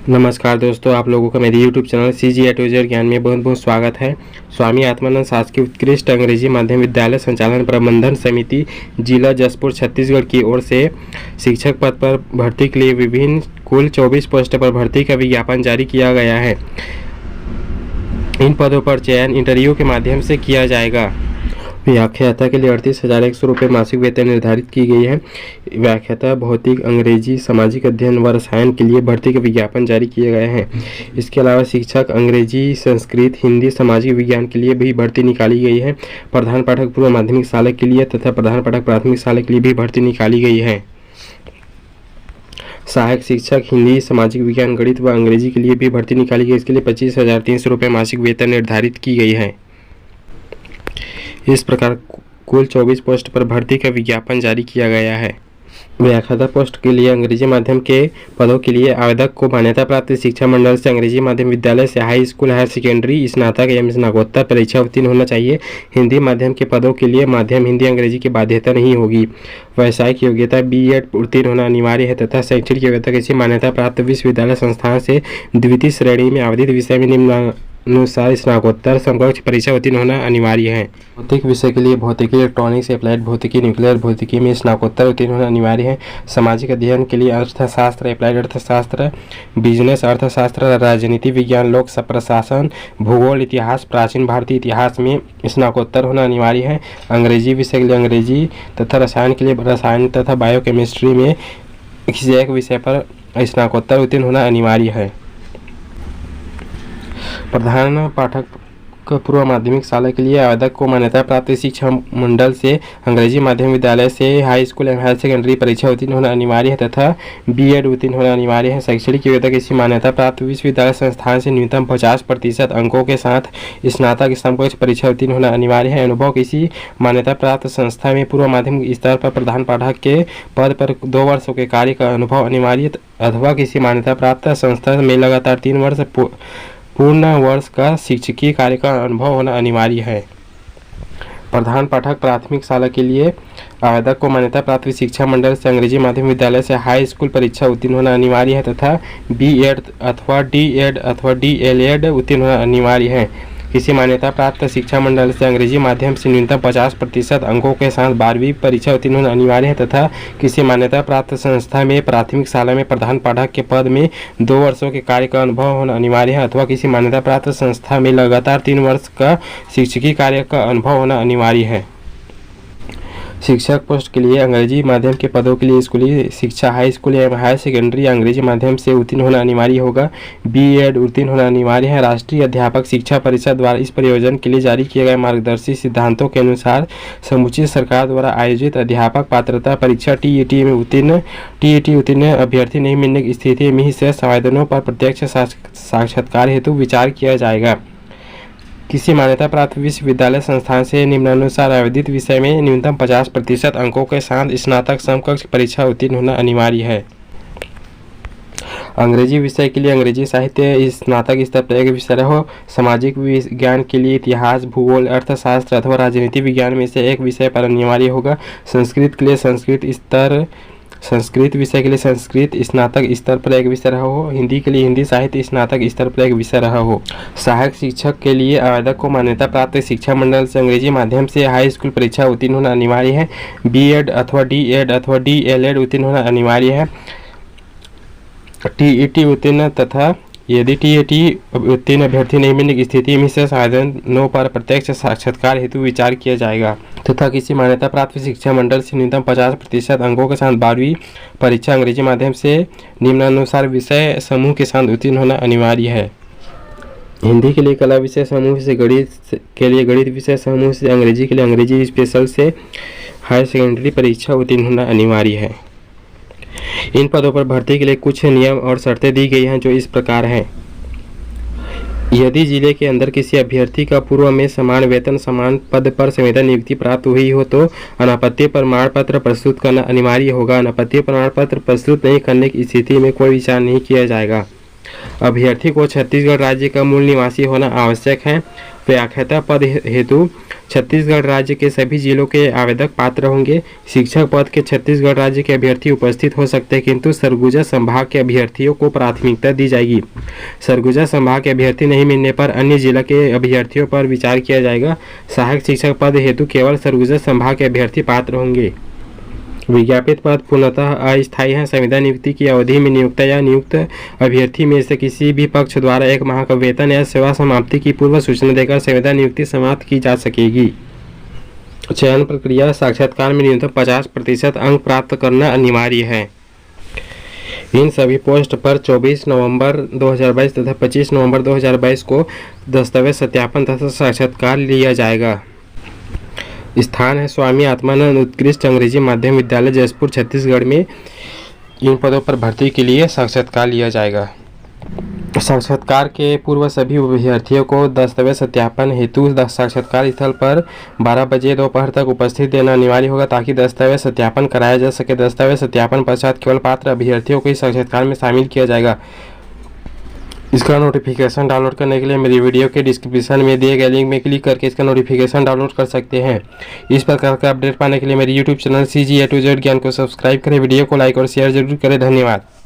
नमस्कार दोस्तों, आप लोगों का मेरे YouTube चैनल CG ज्ञान में बहुत बहुत स्वागत है। स्वामी आत्मानंद शासकीय उत्कृष्ट अंग्रेजी माध्यम विद्यालय संचालन प्रबंधन समिति जिला जसपुर छत्तीसगढ़ की ओर से शिक्षक पद पर भर्ती के लिए विभिन्न कुल 24 पोस्ट पर भर्ती का विज्ञापन जारी किया गया है। इन पदों पर चयन इंटरव्यू के माध्यम से किया जाएगा। व्याख्याता के लिए 38,100 रुपये मासिक वेतन निर्धारित की गई है। व्याख्याता भौतिक, अंग्रेजी, सामाजिक अध्ययन व रसायन के लिए भर्ती के विज्ञापन जारी किए गए हैं। इसके अलावा शिक्षक अंग्रेजी, संस्कृत, हिंदी, सामाजिक विज्ञान के लिए भी भर्ती निकाली गई है। प्रधान पाठक पूर्व माध्यमिक शाला के लिए तथा प्रधान पाठक प्राथमिक शाला के लिए भी भर्ती निकाली गई है। सहायक शिक्षक हिंदी, सामाजिक विज्ञान, गणित व अंग्रेजी के लिए भी भर्ती निकाली गई। इसके लिए 25,300 रुपये मासिक वेतन निर्धारित की गई है। इस प्रकार कुल 24 पोस्ट पर भर्ती का विज्ञापन जारी किया गया है। व्याख्याता पोस्ट के लिए अंग्रेजी माध्यम के पदों के लिए आवेदक को मान्यता प्राप्त शिक्षा मंडल से अंग्रेजी माध्यम विद्यालय से हाई स्कूल, हायर सेकेंडरी, स्नातक एवं स्नातकोत्तर परीक्षा उत्तीर्ण होना चाहिए। हिंदी माध्यम के पदों के लिए माध्यम हिंदी अंग्रेजी की बाध्यता नहीं होगी। व्यावसायिक योग्यता BEd उत्तीर्ण होना अनिवार्य है तथा शैक्षणिक योग्यता किसी मान्यता प्राप्त विश्वविद्यालय संस्थान से द्वितीय श्रेणी में आवेदित विषय में निम्नानुसार स्नातकोत्तर समकक्ष परीक्षा उत्तीर्ण होना अनिवार्य है। भौतिक विषय के लिए भौतिकी, इलेक्ट्रॉनिक्स, अप्लाइड भौतिकी, न्यूक्लियर भौतिकी में स्नातकोत्तर उत्तीर्ण होना अनिवार्य है। सामाजिक अध्ययन के लिए अर्थशास्त्र, अप्लाइड अर्थशास्त्र, बिजनेस अर्थशास्त्र, राजनीति विज्ञान, लोक प्रशासन, भूगोल, इतिहास, प्राचीन भारतीय इतिहास में स्नातकोत्तर होना अनिवार्य है। अंग्रेजी विषय के लिए अंग्रेजी तथा रसायन के लिए रसायन तथा बायोकेमिस्ट्री में किसी एक विषय पर स्नातकोत्तर उत्तीर्ण होना अनिवार्य है। प्रधान पाठक पूर्व माध्यमिक शाला के लिए आवेदक को मान्यता प्राप्त शिक्षा मंडल से अंग्रेजी माध्यम विद्यालय से हाई स्कूल एवं हायर सेकेंडरी परीक्षा उत्तीर्ण होना अनिवार्य है तथा BEd उत्तीर्ण होना अनिवार्य है। शैक्षणिक योग्यता किसी मान्यता प्राप्त विश्वविद्यालय संस्थान से न्यूनतम 50% अंकों के साथ स्नातक समकक्ष परीक्षा उत्तीर्ण होना अनिवार्य है। अनुभव किसी मान्यता प्राप्त संस्था में पूर्व माध्यमिक स्तर पर प्रधान पाठक के पद पर 2 वर्षों के कार्य का अनुभव अनिवार्य अथवा किसी मान्यता प्राप्त संस्था में लगातार 3 वर्ष पूर्ण वर्ष का शिक्षकीय कार्य का अनुभव होना अनिवार्य है। प्रधान पाठक प्राथमिक शाला के लिए आवेदक को मान्यता प्राप्त शिक्षा मंडल से अंग्रेजी माध्यम विद्यालय से हाई स्कूल परीक्षा उत्तीर्ण होना अनिवार्य है तथा BEd अथवा D.Ed अथवा D.LEd उत्तीर्ण होना अनिवार्य है। किसी मान्यता प्राप्त शिक्षा मंडल से अंग्रेजी माध्यम से न्यूनतम 50% अंकों के साथ 12वीं परीक्षा उत्तीर्ण होना अनिवार्य है तथा किसी मान्यता प्राप्त संस्था में प्राथमिक शाला में प्रधान पाठक के पद में 2 वर्षों के कार्य का अनुभव होना अनिवार्य है अथवा किसी मान्यता प्राप्त संस्था में लगातार 3 वर्ष का शिक्षकीय कार्य का अनुभव होना अनिवार्य है। शिक्षक पोस्ट के लिए अंग्रेजी माध्यम के पदों के लिए स्कूली शिक्षा हाई स्कूल एवं हायर सेकेंडरी अंग्रेजी माध्यम से उत्तीर्ण होना अनिवार्य होगा। BEd उत्तीर्ण होना अनिवार्य है। राष्ट्रीय अध्यापक शिक्षा परिषद द्वारा इस प्रयोजन के लिए जारी किए गए मार्गदर्शी सिद्धांतों के अनुसार समुचित सरकार द्वारा आयोजित अध्यापक पात्रता परीक्षा TET उत्तीर्ण अभ्यर्थी नहीं मिलने की स्थिति में ही शेष आवेदनों पर प्रत्यक्ष साक्षात्कार हेतु विचार किया जाएगा। किसी मान्यता प्राप्त विश्वविद्यालय संस्थान से निम्नानुसार आवेदित विषय में न्यूनतम 50% अंकों के साथ स्नातक समकक्ष परीक्षा उत्तीर्ण होना अनिवार्य है। अंग्रेजी विषय के लिए अंग्रेजी साहित्य स्नातक स्तर पर एक विषय हो। सामाजिक विज्ञान के लिए इतिहास, भूगोल, अर्थशास्त्र अथवा राजनीति विज्ञान में से एक विषय पर अनिवार्य होगा। संस्कृत के लिए संस्कृत विषय के लिए संस्कृत स्नातक स्तर पर एक विषय रहा हो। हिंदी के लिए हिंदी साहित्य स्नातक स्तर पर एक विषय रहा हो। सहायक शिक्षक के लिए आवेदक को मान्यता प्राप्त शिक्षा मंडल से अंग्रेजी माध्यम से हाई स्कूल परीक्षा उत्तीर्ण होना अनिवार्य है। BEd अथवा D.Ed अथवा D.LEd उत्तीर्ण होना अनिवार्य है। TET उत्तीर्ण तथा यदि TET उत्तीर्ण अभ्यर्थी नहीं मिलने की स्थिति में शेष आवेदनों पर प्रत्यक्ष साक्षात्कार हेतु विचार किया जाएगा तथा किसी मान्यता प्राप्त शिक्षा मंडल से न्यूनतम 50% अंकों के साथ 12वीं परीक्षा अंग्रेजी माध्यम से निम्नानुसार विषय समूह के साथ उत्तीर्ण होना अनिवार्य है। हिंदी के लिए कला विषय समूह से, गणित के लिए गणित विषय समूह से, अंग्रेजी के लिए अंग्रेजी स्पेशल से हायर सेकेंडरी परीक्षा उत्तीर्ण होना अनिवार्य है। इन पदों पर भर्ती के लिए कुछ नियम और शर्तें दी गई हैं जो इस प्रकार हैं। यदि जिले के अंदर किसी अभ्यर्थी का पूर्व में समान वेतन समान पद पर संविदा नियुक्ति प्राप्त हुई हो तो अनापत्ति प्रमाण पत्र प्रस्तुत करना अनिवार्य होगा। अनापत्ति प्रमाण पत्र प्रस्तुत नहीं करने की स्थिति में कोई विचार नहीं किया जाएगा। अभ्यर्थी को छत्तीसगढ़ राज्य का मूल निवासी होना आवश्यक है। व्याख्याता पद हेतु छत्तीसगढ़ राज्य के सभी जिलों के आवेदक पात्र होंगे। शिक्षक पद के छत्तीसगढ़ राज्य के अभ्यर्थी उपस्थित हो सकते हैं, किंतु सरगुजा संभाग के अभ्यर्थियों को प्राथमिकता दी जाएगी। सरगुजा संभाग के अभ्यर्थी नहीं मिलने पर अन्य जिला के अभ्यर्थियों पर विचार किया जाएगा। सहायक शिक्षक पद हेतु केवल सरगुजा संभाग के अभ्यर्थी पात्र होंगे। विज्ञापित पद पूर्णतः अस्थायी है। संविदा नियुक्ति की अवधि में नियुक्त या नियुक्त अभ्यर्थी में से किसी भी पक्ष द्वारा 1 माह का वेतन या सेवा समाप्ति की पूर्व सूचना देकर संविदा नियुक्ति समाप्त की जा सकेगी। चयन प्रक्रिया साक्षात्कार में न्यूनतम 50% अंक प्राप्त करना अनिवार्य है। इन सभी पोस्ट पर 24 नवंबर 2022 तथा 25 नवंबर 2022 को दस्तावेज सत्यापन तथा साक्षात्कार लिया जाएगा। स्थान है स्वामी आत्मानंद उत्कृष्ट अंग्रेजी माध्यम विद्यालय जयपुर छत्तीसगढ़ में। इन पदों पर भर्ती के लिए साक्षात्कार लिया जाएगा। साक्षात्कार के पूर्व सभी अभ्यर्थियों को दस्तावेज सत्यापन हेतु साक्षात्कार स्थल पर 12 बजे दोपहर तक उपस्थित देना अनिवार्य होगा ताकि दस्तावेज सत्यापन कराया जा सके। दस्तावेज सत्यापन पश्चात केवल पात्र अभ्यर्थियों को इस साक्षात्कार में शामिल किया जाएगा। इसका नोटिफिकेशन डाउनलोड करने के लिए मेरी वीडियो के डिस्क्रिप्शन में दिए गए लिंक में क्लिक करके इसका नोटिफिकेशन डाउनलोड कर सकते हैं। इस प्रकार का अपडेट पाने के लिए मेरे YouTube channel CG A to Z ज्ञान को सब्सक्राइब करें, वीडियो को लाइक और शेयर जरूर करें। धन्यवाद।